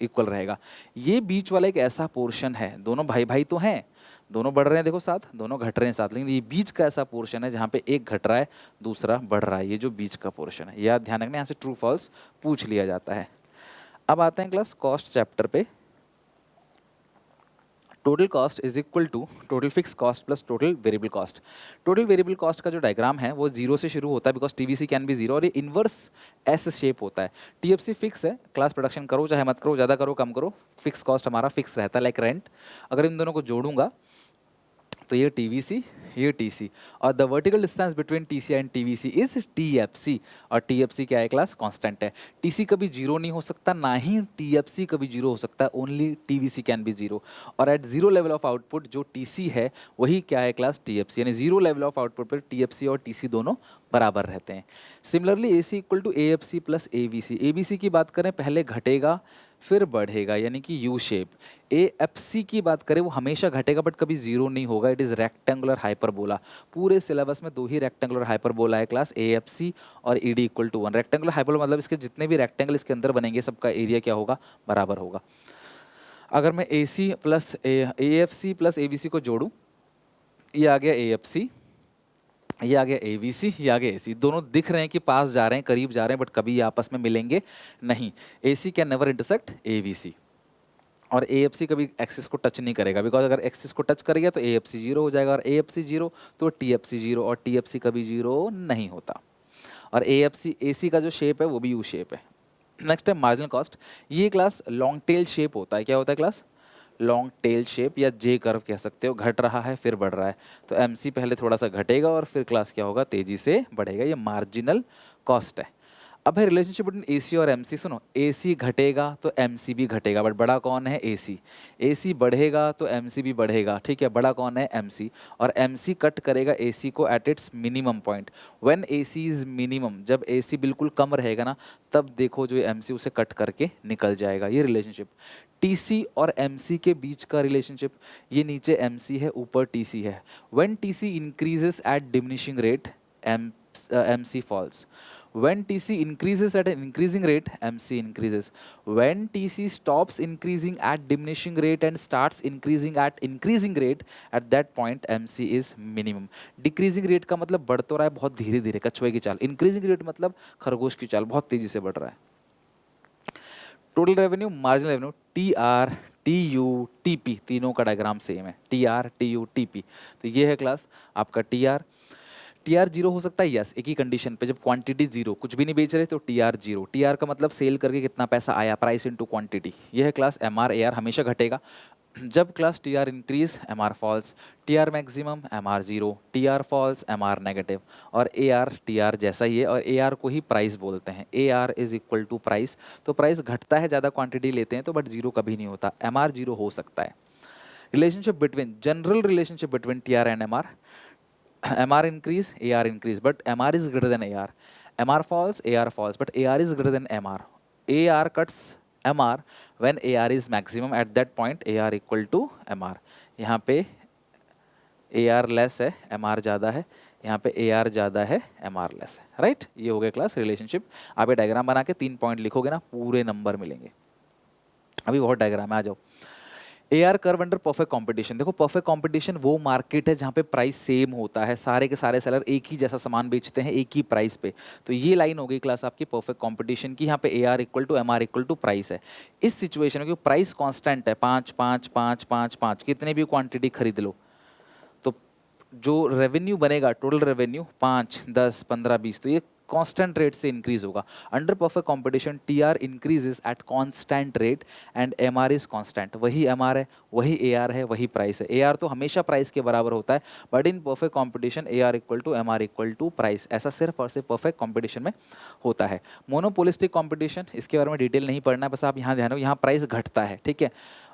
equal रहेगा। ये बीच वाला एक ऐसा पोर्शन है, दोनों भाई भाई तो हैं, दोनों बढ़ रहे हैं देखो साथ, दोनों घट रहे हैं साथ, लेकिन ये बीच का ऐसा पोर्शन है जहाँ पे एक घट रहा है दूसरा बढ़ रहा है, ये जो बीच का पोर्शन है। याद ध्यान रखना, यहाँ से ट्रू फॉल्स पूछ लिया जाता है। अब आते हैं क्लास कॉस्ट चैप्टर पे। Total cost is equal to total fix cost plus total variable cost. Total variable cost का जो डायग्राम है वो जीरो से शुरू होता है, because TVC can be zero, और ये इन्वर्स एस शेप होता है। टीएफसी फिक्स है, क्लास प्रोडक्शन करो चाहे मत करो, ज़्यादा करो कम करो, फिक्स कॉस्ट हमारा फिक्स रहता है लाइक रेंट। अगर इन दोनों को जोड़ूंगा तो ये टीवीसी, ये टीसी, और the vertical distance between TC and TVC is TFC, और टीएफसी क्या है क्लास, कांस्टेंट है। टीसी कभी जीरो नहीं हो सकता, ना ही टीएफसी कभी जीरो हो सकता है, only TVC can be zero. और at zero level of output जो टीसी है वही क्या है क्लास, टीएफसी, यानी जीरो लेवल ऑफ आउटपुट पर टीएफसी और टीसी दोनों बराबर रहते हैं। Similarly AC equal to AFC plus ABC. ABC की बात करें पहले घटेगा फिर बढ़ेगा, यानी कि यू शेप। एएफसी की बात करें वो हमेशा घटेगा बट कभी जीरो नहीं होगा, इट इज़ रेक्टेंगुलर हाइपरबोला। पूरे सिलेबस में दो ही रेक्टेंगुलर हाइपरबोला है क्लास, एएफसी और ED equal to 1। Rectangular hyperbola मतलब इसके जितने भी रेक्टेंगल इसके अंदर बनेंगे सबका एरिया क्या होगा, बराबर होगा। अगर मैं AC plus AFC plus ABC को जोड़ूँ, ये आ गया एएफसी, ये आ गया एबीसी, ये आ गया एसी। दोनों दिख रहे हैं कि पास जा रहे हैं, करीब जा रहे हैं, बट कभी ये आपस में मिलेंगे नहीं। AC can never intersect ABC, और एएफसी कभी एक्सिस को टच नहीं करेगा, बिकॉज अगर एक्सिस को टच करेगा तो एएफसी जीरो हो जाएगा, और एएफसी जीरो तो टीएफसी जीरो, और टीएफसी कभी जीरो नहीं होता। और एएफसी एसी का जो शेप है वो भी यू शेप है। नेक्स्ट है मार्जिनल कॉस्ट। ये क्लास लॉन्ग टेल शेप होता है। क्या होता है क्लास, लॉन्ग टेल शेप या जे कर्व कह सकते हो। घट रहा है फिर बढ़ रहा है, तो एमसी पहले थोड़ा सा घटेगा और फिर क्लास क्या होगा, तेजी से बढ़ेगा। ये मार्जिनल कॉस्ट है। अब है रिलेशनशिप बिटवीन एसी और एमसी। सुनो, एसी घटेगा तो एमसी भी घटेगा, बट बड़ा कौन है, एसी। एसी बढ़ेगा तो एमसी भी बढ़ेगा, ठीक है, बड़ा कौन है, एमसी। और एमसी कट करेगा एसी को at its minimum point. When AC is minimum, जब एसी बिल्कुल कम रहेगा ना, तब देखो जो एमसी उसे कट करके निकल जाएगा। ये रिलेशनशिप टीसी और एमसी के बीच का रिलेशनशिप, ये नीचे एमसी है ऊपर टीसी है। When TC increases at diminishing rate, MC falls. When TC increases at an increasing rate, MC increases. When TC stops increasing at diminishing rate and starts increasing at increasing rate, at that point MC is minimum. Decreasing rate का मतलब बढ़ तो रहा है बहुत धीरे धीरे, कछुए की चाल। Increasing rate मतलब खरगोश की चाल, बहुत तेजी से बढ़ रहा है। Total revenue, marginal revenue, TR, TU, TP, तीनों का डायग्राम सेम है, TR, TU, TP। तो ये है क्लास आपका TR। टीआर जीरो हो सकता है, यस, एक ही कंडीशन पे, जब क्वांटिटी जीरो, कुछ भी नहीं बेच रहे तो टीआर जीरो। टीआर का मतलब सेल करके कितना पैसा आया, प्राइस इनटू क्वांटिटी। ये है क्लास एमआर। एआर हमेशा घटेगा। जब class TR increase, MR falls. TR maximum, MR zero. TR falls, MR negative. और एआर टीआर जैसा ही है, और एआर को ही प्राइस बोलते हैं। AR is equal to price. तो प्राइस घटता है, ज़्यादा क्वांटिटी लेते हैं तो, बट जीरो कभी नहीं होता। एमआर जीरो हो सकता है। Relationship between, general relationship between TR and MR. MR increase, AR increase, but MR is greater than AR. MR falls, AR falls, but AR is greater than MR. AR cuts MR when AR is maximum. At that point, AR equal to MR. यहाँ पे AR less है, MR ज़्यादा है। यहाँ पे AR ज़्यादा है, MR less है, राइट। ये हो गया क्लास रिलेशनशिप। आप ये डायग्राम बना के 3 पॉइंट लिखोगे ना, पूरे नंबर मिलेंगे। अभी बहुत डायग्राम है, आ जाओ। AR curve under perfect competition. देखो, परफेक्ट कंपटीशन वो मार्केट है जहाँ पे प्राइस सेम होता है, सारे के सारे सेलर एक ही जैसा सामान बेचते हैं एक ही प्राइस पे। तो ये लाइन हो गई क्लास आपकी परफेक्ट कंपटीशन की। यहाँ पे AR equal to MR equal to price है। इस सिचुएशन में प्राइस कांस्टेंट है, 5 5 5 5 5, कितने भी क्वांटिटी खरीद लो तो जो रेवेन्यू बनेगा, टोटल रेवेन्यू 5 10 15 20, तो ये कांस्टेंट रेट से इंक्रीज होगा। Under perfect competition TR increases at constant rate and MR is constant. वही एमआर है, वही एआर है, वही प्राइस है। एआर तो हमेशा प्राइस के बराबर होता है, but in perfect competition AR equal to MR equal to price. ऐसा सिर्फ और सिर्फ परफेक्ट कंपटीशन में होता है। मोनोपोलिस्टिक कंपटीशन, इसके बारे में डिटेल नहीं पढ़ना है, बस आप यहाँ ध्यान रखो, यहाँ प्राइस घटता है, ठीक है।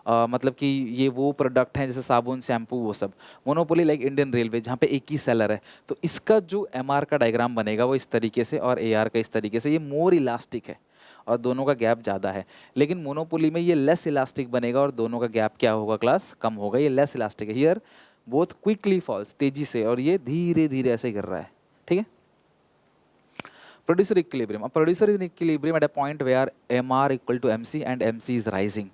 मतलब कि ये वो प्रोडक्ट हैं जैसे साबुन, शैम्पू, वो सब। मोनोपोली लाइक इंडियन रेलवे, जहाँ पे एक ही सेलर है, तो इसका जो एमआर का डायग्राम बनेगा वो इस तरीके से और एआर का इस तरीके से। ये मोर इलास्टिक है और दोनों का गैप ज़्यादा है। लेकिन मोनोपोली में ये लेस इलास्टिक बनेगा और दोनों का गैप क्या होगा क्लास, कम होगा। ये लेस इलास्टिक है, हियर बोथ क्विकली फॉल्स, तेजी से, और ये धीरे धीरे ऐसे गिर रहा है, ठीक है। प्रोड्यूसर इक्विलिब्रियम, अब producer is in equilibrium at a point where M R equal to M C and M C is rising.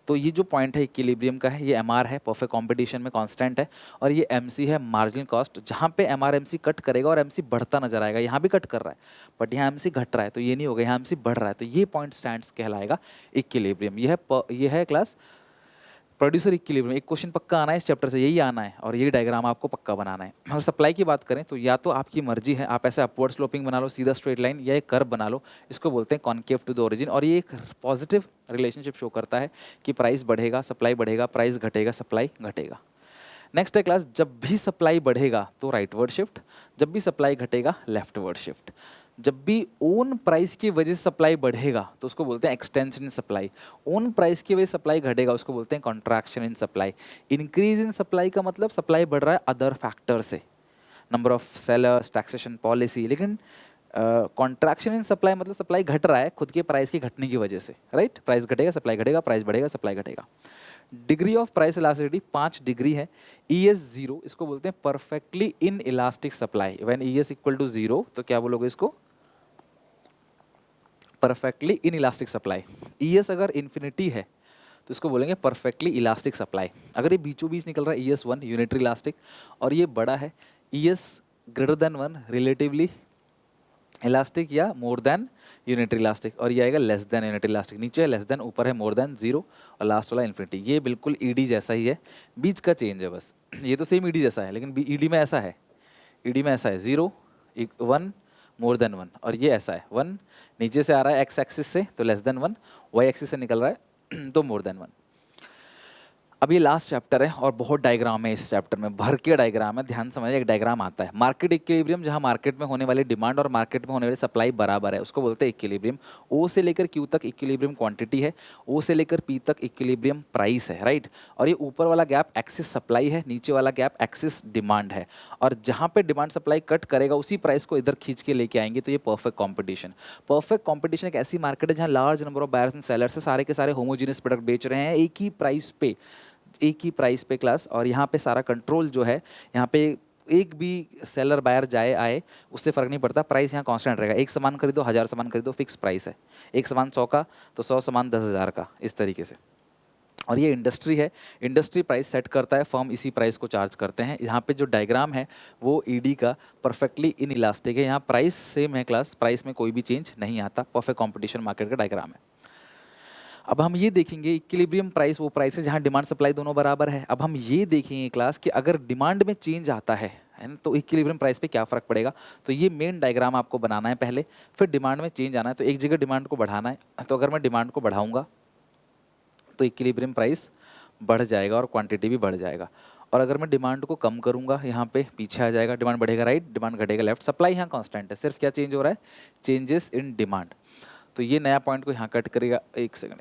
तो ये जो पॉइंट है इक्विलिब्रियम का है, ये एम आर है, परफेक्ट कॉम्पिटिशन में कांस्टेंट है, और ये एम सी है, मार्जिनल कॉस्ट, जहाँ पे M R M C cut करेगा और एम सी बढ़ता नजर आएगा। यहाँ भी कट कर रहा है बट यहाँ एम सी घट रहा है, तो ये नहीं होगा, यहाँ एम सी बढ़ रहा है, तो ये पॉइंट स्टैंड्स कहलाएगा इक्विलिब्रियम। ये है क्लास प्रोड्यूसर इक्विलिब्रियम। एक क्वेश्चन पक्का आना है इस चैप्टर से, यही आना है, और ये डायग्राम आपको पक्का बनाना है। और सप्लाई की बात करें तो या तो आपकी मर्जी है, आप ऐसे अपवर्ड स्लोपिंग बना लो, सीधा स्ट्रेट लाइन, या एक कर्व बना लो, इसको बोलते हैं कॉन्केव टू द ओरिजिन। और ये एक पॉजिटिव रिलेशनशिप शो करता है कि प्राइस बढ़ेगा, सप्लाई बढ़ेगा, प्राइस घटेगा, सप्लाई घटेगा। नेक्स्ट है क्लास, जब भी सप्लाई बढ़ेगा तो राइटवर्ड शिफ्ट, जब भी सप्लाई घटेगा लेफ्टवर्ड शिफ्ट। जब भी ओन प्राइस की वजह से सप्लाई बढ़ेगा तो उसको बोलते हैं extension in supply, own price की वजह से सप्लाई घटेगा उसको बोलते हैं contraction in supply. Increase in supply का मतलब सप्लाई बढ़ रहा है अदर फैक्टर से, number of sellers, taxation policy. लेकिन कॉन्ट्रैक्शन इन सप्लाई मतलब सप्लाई घट रहा है खुद के प्राइस के घटने की वजह से, राइट। प्राइस घटेगा, सप्लाई घटेगा, प्राइस बढ़ेगा, सप्लाई घटेगा। Degree of price elasticity 5 degree है। ई एस 0, इसको बोलते हैं perfectly inelastic supply. When E S equal to 0 तो क्या बोलोगे इसको, perfectly inelastic supply. E S अगर इन्फिनिटी है तो इसको बोलेंगे परफेक्टली इलास्टिक सप्लाई। अगर ये बीचों बीच निकल रहा है, ई एस 1 यूनिटरी इलास्टिक, और ये बड़ा है, E S greater than 1 relatively elastic या मोर देन यूनिटरी इलास्टिक, और ये आएगा लेस देन यूनिटरी इलास्टिक। नीचे है लेस देन, ऊपर है मोर देन 0, और लास्ट वाला इन्फिनिटी। ये बिल्कुल ईडी जैसा ही है, बीच का चेंज है बस। ये तो सेम ईडी जैसा है, लेकिन ईडी में ऐसा है, ईडी में ऐसा है 0 1 मोर देन 1, और ये ऐसा है 1 नीचे से आ रहा है एक्स एक्सिस से तो लेस देन 1, वाई एक्सिस से निकल रहा है तो मोर देन 1। अब ये लास्ट चैप्टर है और बहुत डायग्राम है इस चैप्टर में, भर के डायग्राम है, ध्यान समझिए। एक डायग्राम आता है मार्केट इक्विलिब्रियम, जहां मार्केट में होने वाली डिमांड और मार्केट में होने वाली सप्लाई बराबर है, उसको बोलते हैं इक्विलिब्रियम। ओ से लेकर क्यू तक इक्विलिब्रियम क्वांटिटी है, ओ से लेकर पी तक इक्विलिब्रियम प्राइस है, राइट। और ये ऊपर वाला गैप एक्सिस सप्लाई है, नीचे वाला गैप एक्सिस डिमांड है, और जहां पे डिमांड सप्लाई कट करेगा उसी प्राइस को इधर खींच के लेके आएंगे, तो ये परफेक्ट कॉम्पिटिशन। परफेक्ट कॉम्पिटिशन एक ऐसी मार्केट है जहां large number of buyers and sellers है, सारे के सारे होमोजीनियस प्रोडक्ट बेच रहे हैं एक ही प्राइस पे, एक ही प्राइस पे क्लास। और यहाँ पे सारा कंट्रोल जो है, यहाँ पे एक भी सेलर बायर जाए आए उससे फ़र्क नहीं पड़ता, प्राइस यहाँ कांस्टेंट रहेगा। एक सामान खरीदो, 1000 सामान खरीदो, फिक्स प्राइस है। एक सामान 100 का तो 100 सामान 10,000 का, इस तरीके से। और ये इंडस्ट्री है, इंडस्ट्री प्राइस सेट करता है, फर्म इसी प्राइस को चार्ज करते हैं। यहाँ पे जो डायग्राम है वो ईडी का परफेक्टली इन इलास्टिक है, यहाँ प्राइस सेम है क्लास, प्राइस में कोई भी चेंज नहीं आता, परफेक्ट कॉम्पिटिशन मार्केट का डायग्राम है। अब हम ये देखेंगे इक्विलिब्रियम प्राइस वो प्राइस है जहां डिमांड सप्लाई दोनों बराबर है। अब हम ये देखेंगे क्लास कि अगर डिमांड में चेंज आता है ना, तो इक्विलिब्रियम प्राइस पे क्या फ़र्क पड़ेगा। तो ये मेन डायग्राम आपको बनाना है पहले, फिर डिमांड में चेंज आना है तो एक जगह डिमांड को बढ़ाना है। तो अगर मैं डिमांड को बढ़ाऊंगा तो इक्विलिब्रियम प्राइस बढ़ जाएगा और क्वांटिटी भी बढ़ जाएगा, और अगर मैं डिमांड को कम करूंगा यहाँ पे पीछे आ जाएगा, डिमांड बढ़ेगा राइट, डिमांड घटेगा लेफ्ट। सप्लाई यहाँ कांस्टेंट है, सिर्फ क्या चेंज हो रहा है, चेंजेस इन डिमांड। तो ये नया पॉइंट को यहाँ कट करेगा, एक सेकंड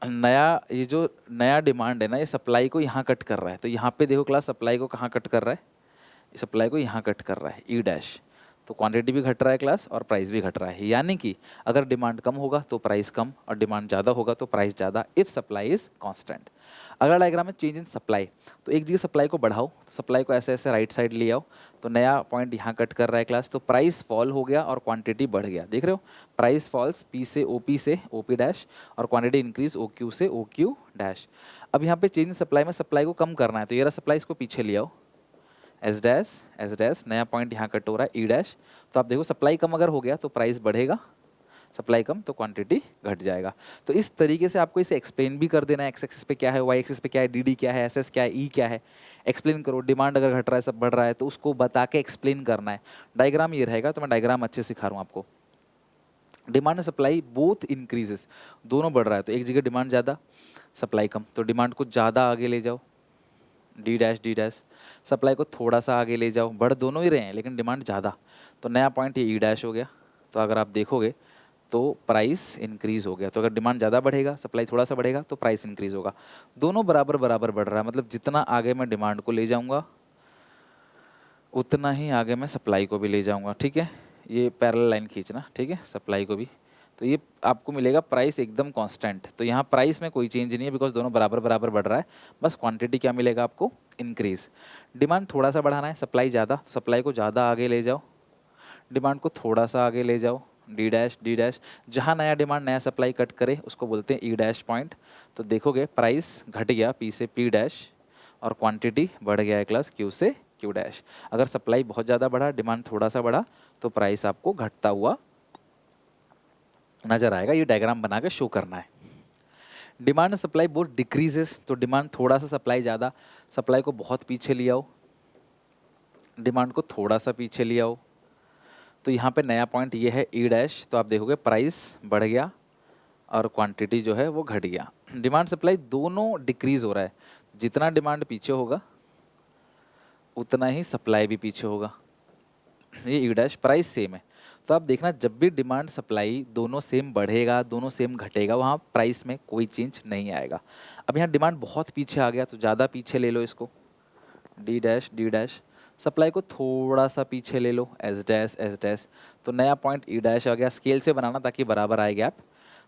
नया, ये जो नया डिमांड है ना, ये सप्लाई को यहाँ कट कर रहा है। तो यहाँ पे देखो क्लास, सप्लाई को कहाँ कट कर रहा है, सप्लाई को यहाँ कट कर रहा है, ई डैश। तो क्वांटिटी भी घट रहा है क्लास और प्राइस भी घट रहा है, यानी कि अगर डिमांड कम होगा तो प्राइस कम, और डिमांड ज़्यादा होगा तो प्राइस ज़्यादा, इफ़ सप्लाई इज कांस्टेंट। अगला डायग्राम में चेंज इन सप्लाई, तो एक जगह सप्लाई को बढ़ाओ, सप्लाई को ऐसे ऐसे राइट साइड ले आओ, तो नया पॉइंट यहाँ कट कर रहा है क्लास, तो प्राइस फॉल हो गया और क्वांटिटी बढ़ गया। देख रहे हो, प्राइस फॉल्स पी से ओ पी डैश, और क्वांटिटी इंक्रीज ओ क्यू से ओ क्यू डैश। अब यहाँ पे चेंज इन सप्लाई में सप्लाई को कम करना है, तो ये रहा सप्लाई, इसको पीछे ले आओ, एस डैश, नया पॉइंट यहाँ कट हो रहा है, ई डैश। तो आप देखो सप्लाई कम अगर हो गया तो प्राइस बढ़ेगा, सप्लाई कम तो क्वांटिटी घट जाएगा। तो इस तरीके से आपको इसे एक्सप्लेन भी कर देना है, एक्स एक्सिस पे क्या है, वाई एक्सिस पे क्या है, डी डी क्या है, एस एस क्या है, ई क्या है, एक्सप्लेन करो। डिमांड अगर घट रहा है, सब बढ़ रहा है, तो उसको बता के एक्सप्लेन करना है। डायग्राम ये रहेगा, तो मैं डायग्राम अच्छे से सिखा रहा हूँ आपको। डिमांड सप्लाई बोथ इंक्रीजेस, दोनों बढ़ रहा है, तो एक जगह डिमांड ज़्यादा सप्लाई कम, तो डिमांड को ज़्यादा आगे ले जाओ, डी डैश, सप्लाई को थोड़ा सा आगे ले जाओ, बढ़ दोनों ही रहे हैं लेकिन डिमांड ज़्यादा, तो नया पॉइंट ये ई डैश हो गया। तो अगर आप देखोगे तो प्राइस इंक्रीज हो गया, तो अगर डिमांड ज़्यादा बढ़ेगा, सप्लाई थोड़ा सा बढ़ेगा तो प्राइस इंक्रीज होगा। दोनों बराबर बराबर बढ़ रहा है, मतलब जितना आगे मैं डिमांड को ले जाऊंगा उतना ही आगे मैं सप्लाई को भी ले जाऊंगा, ठीक है। ये पैरेलल लाइन खींचना, ठीक है, सप्लाई को भी। तो ये आपको मिलेगा प्राइस एकदम कांस्टेंट। तो यहाँ प्राइस में कोई चेंज नहीं है बिकॉज दोनों बराबर बराबर बढ़ रहा है, बस क्वांटिटी क्या मिलेगा आपको, इंक्रीज। डिमांड थोड़ा सा बढ़ाना है, सप्लाई ज़्यादा, तो सप्लाई को ज़्यादा आगे ले जाओ, डिमांड को थोड़ा सा आगे ले जाओ, डी डैश डी डैश। जहाँ नया डिमांड नया सप्लाई कट करे उसको बोलते हैं ई डैश पॉइंट। तो देखोगे प्राइस घट गया पी से पी डैश और क्वांटिटी बढ़ गया है क्लास क्यू से क्यू डैश। अगर सप्लाई बहुत ज़्यादा बढ़ा, डिमांड थोड़ा सा बढ़ा, तो प्राइस आपको घटता हुआ नजर आएगा। ये डायग्राम बना के शो करना है। डिमांड सप्लाई बोथ डिक्रीजेस, तो डिमांड थोड़ा सा सप्लाई ज़्यादा, सप्लाई को बहुत पीछे ले आओ, डिमांड को थोड़ा सा पीछे ले आओ। तो यहाँ पे नया पॉइंट ये है ई डैश। तो आप देखोगे प्राइस बढ़ गया और क्वांटिटी जो है वो घट गया। डिमांड सप्लाई दोनों डिक्रीज हो रहा है, जितना डिमांड पीछे होगा उतना ही सप्लाई भी पीछे होगा। ये ई डैश, प्राइस सेम है। तो आप देखना जब भी डिमांड सप्लाई दोनों सेम बढ़ेगा दोनों सेम घटेगा, वहाँ प्राइस में कोई चेंज नहीं आएगा। अब यहाँ डिमांड बहुत पीछे आ गया तो ज़्यादा पीछे ले लो इसको, D dash D dash. Supply को थोड़ा सा पीछे ले लो, एस डैश एस डैश। तो नया पॉइंट ई डैश आ गया। स्केल से बनाना ताकि बराबर आए गैप।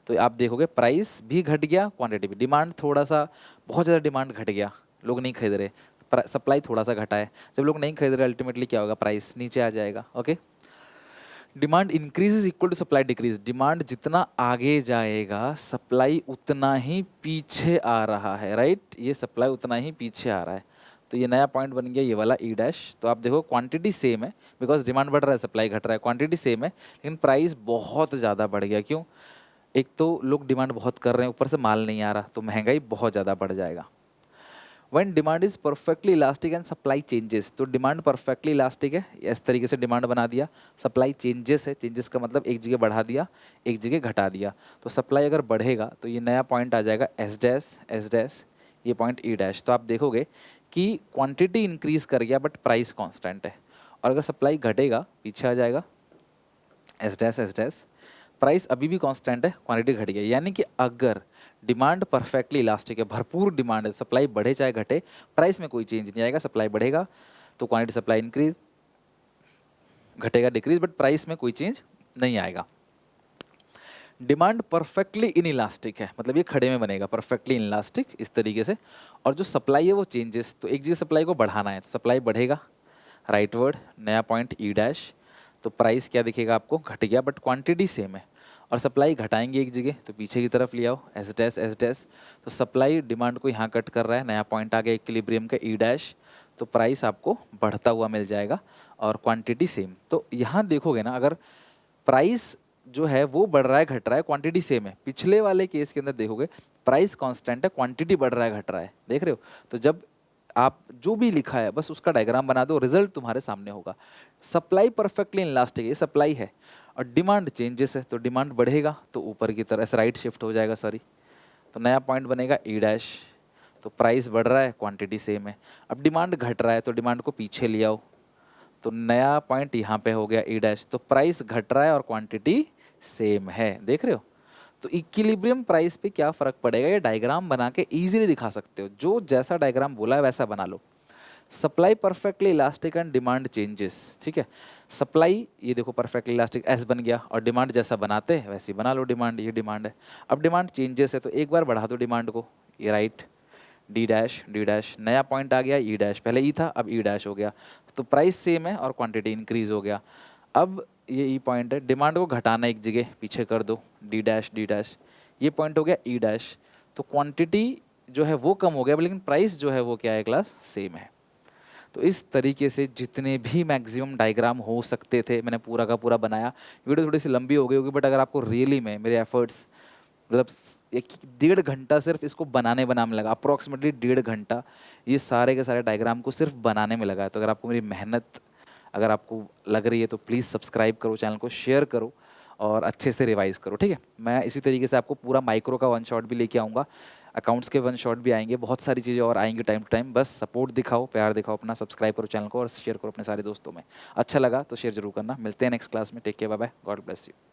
तो आप देखोगे प्राइस भी घट गया, क्वांटिटी भी। डिमांड थोड़ा सा, बहुत ज़्यादा डिमांड घट गया, लोग नहीं खरीद रहे, सप्लाई थोड़ा सा घटा है। जब लोग नहीं खरीद रहे अल्टीमेटली क्या होगा, प्राइस नीचे आ जाएगा। Okay, demand increase is equal to supply decrease. Demand जितना आगे जाएगा सप्लाई उतना ही पीछे आ रहा है, राइट। ये सप्लाई उतना ही पीछे आ रहा है। तो ये नया पॉइंट बन गया ये वाला ई डैश। तो आप देखो क्वांटिटी सेम है बिकॉज डिमांड बढ़ रहा है सप्लाई घट रहा है, क्वांटिटी सेम है लेकिन प्राइस बहुत ज़्यादा बढ़ गया। क्यों? एक तो लोग डिमांड बहुत कर रहे हैं, ऊपर से माल नहीं आ रहा, तो महंगाई बहुत ज़्यादा बढ़ जाएगा। When demand is perfectly elastic and supply changes, तो डिमांड परफेक्टली इलास्टिक है, इस तरीके से डिमांड बना दिया। सप्लाई चेंजेस है, चेंजेस का मतलब एक जगह बढ़ा दिया एक जगह घटा दिया। तो सप्लाई अगर बढ़ेगा तो ये नया पॉइंट आ जाएगा एस डैश, ये पॉइंट ई डैश। तो आप देखोगे कि क्वांटिटी इंक्रीज कर गया बट प्राइस कांस्टेंट है। और अगर सप्लाई घटेगा पीछे आ जाएगा एस डैश, प्राइस अभी भी कांस्टेंट है, क्वांटिटी घट गई। यानी कि अगर डिमांड परफेक्टली इलास्टिक है, भरपूर डिमांड है, सप्लाई बढ़े चाहे घटे, प्राइस में कोई चेंज नहीं आएगा। सप्लाई बढ़ेगा तो क्वांटिटी सप्लाई इंक्रीज, घटेगा डिक्रीज, बट प्राइस में कोई चेंज नहीं आएगा। डिमांड परफेक्टली इन इलास्टिक है, मतलब ये खड़े में बनेगा, परफेक्टली इन इलास्टिक इस तरीके से। और जो सप्लाई है वो चेंजेस, तो एक जगह सप्लाई को बढ़ाना है तो सप्लाई बढ़ेगा, राइट वर्ड, नया पॉइंट ई डैश। तो प्राइस क्या दिखेगा आपको, घट गया बट क्वांटिटी सेम है। और सप्लाई घटाएंगे एक जगह तो पीछे की तरफ ले आओ, एस डैश। तो सप्लाई डिमांड को यहाँ कट कर रहा है, नया पॉइंट आ गया इक्विलिब्रियम का ई डैश। तो प्राइस आपको बढ़ता हुआ मिल जाएगा और क्वांटिटी सेम। तो यहाँ देखोगे ना, अगर प्राइस जो है वो बढ़ रहा है घट रहा है, क्वांटिटी सेम है। पिछले वाले केस के अंदर देखोगे प्राइस कांस्टेंट है, क्वांटिटी बढ़ रहा है घट रहा है, देख रहे हो। तो जब आप जो भी लिखा है बस उसका डायग्राम बना दो, रिजल्ट तुम्हारे सामने होगा। सप्लाई परफेक्टली इलास्टिक है, ये सप्लाई है, और डिमांड चेंजेस है, तो डिमांड बढ़ेगा तो ऊपर की तरफ राइट शिफ्ट हो जाएगा, सॉरी। तो नया पॉइंट बनेगा ई डैश। तो प्राइस बढ़ रहा है, क्वांटिटी सेम है। अब डिमांड घट रहा है तो डिमांड को पीछे ले आओ, तो नया पॉइंट यहाँ पे हो गया ई डैश। तो प्राइस घट रहा है और क्वांटिटी सेम है, देख रहे हो। तो इक्विलिब्रियम प्राइस पे क्या फ़र्क पड़ेगा, ये डायग्राम बना के ईजिली दिखा सकते हो। जो जैसा डायग्राम बोला है वैसा बना लो। Supply perfectly elastic and demand changes, ठीक है। सप्लाई ये देखो परफेक्टली इलास्टिक एस बन गया, और डिमांड जैसा बनाते हैं वैसे ही बना लो, डिमांड ये डिमांड है। अब डिमांड चेंजेस है तो एक बार बढ़ा दो डिमांड को, ये राइट, डी डैश, नया पॉइंट आ गया ई डैश, पहले ई था अब ई डैश हो गया। तो प्राइस सेम है और क्वांटिटी इंक्रीज हो गया। अब ये ई पॉइंट है, डिमांड को घटाना एक जगह पीछे कर दो, डी डैश, ये पॉइंट हो गया ई डैश। तो क्वांटिटी जो है वो कम हो गया लेकिन प्राइस जो है वो क्या है क्लास, सेम है। तो इस तरीके से जितने भी मैक्सिमम डायग्राम हो सकते थे मैंने पूरा का पूरा बनाया। वीडियो थोड़ी सी लंबी हो गई होगी, बट अगर आपको रियली में मेरे एफर्ट्स, मतलब 1.5 घंटा सिर्फ इसको बनाने में लगा, अप्रॉक्सीमेटली 1.5 घंटा ये सारे के सारे डायग्राम को सिर्फ बनाने में लगा है। तो अगर आपको मेरी मेहनत अगर आपको लग रही है तो प्लीज़ सब्सक्राइब करो, चैनल को शेयर करो और अच्छे से रिवाइज करो, ठीक है। मैं इसी तरीके से आपको पूरा माइक्रो का वन शॉट भी लेके आऊँगा, अकाउंट्स के वन शॉट भी आएंगे, बहुत सारी चीज़ें और आएंगी टाइम टू टाइम। बस सपोर्ट दिखाओ, प्यार दिखाओ अपना, सब्सक्राइब करो चैनल को और शेयर करो अपने सारे दोस्तों में। अच्छा लगा तो शेयर जरूर करना। मिलते हैं नेक्स्ट क्लास में, take care, bye bye, God bless you.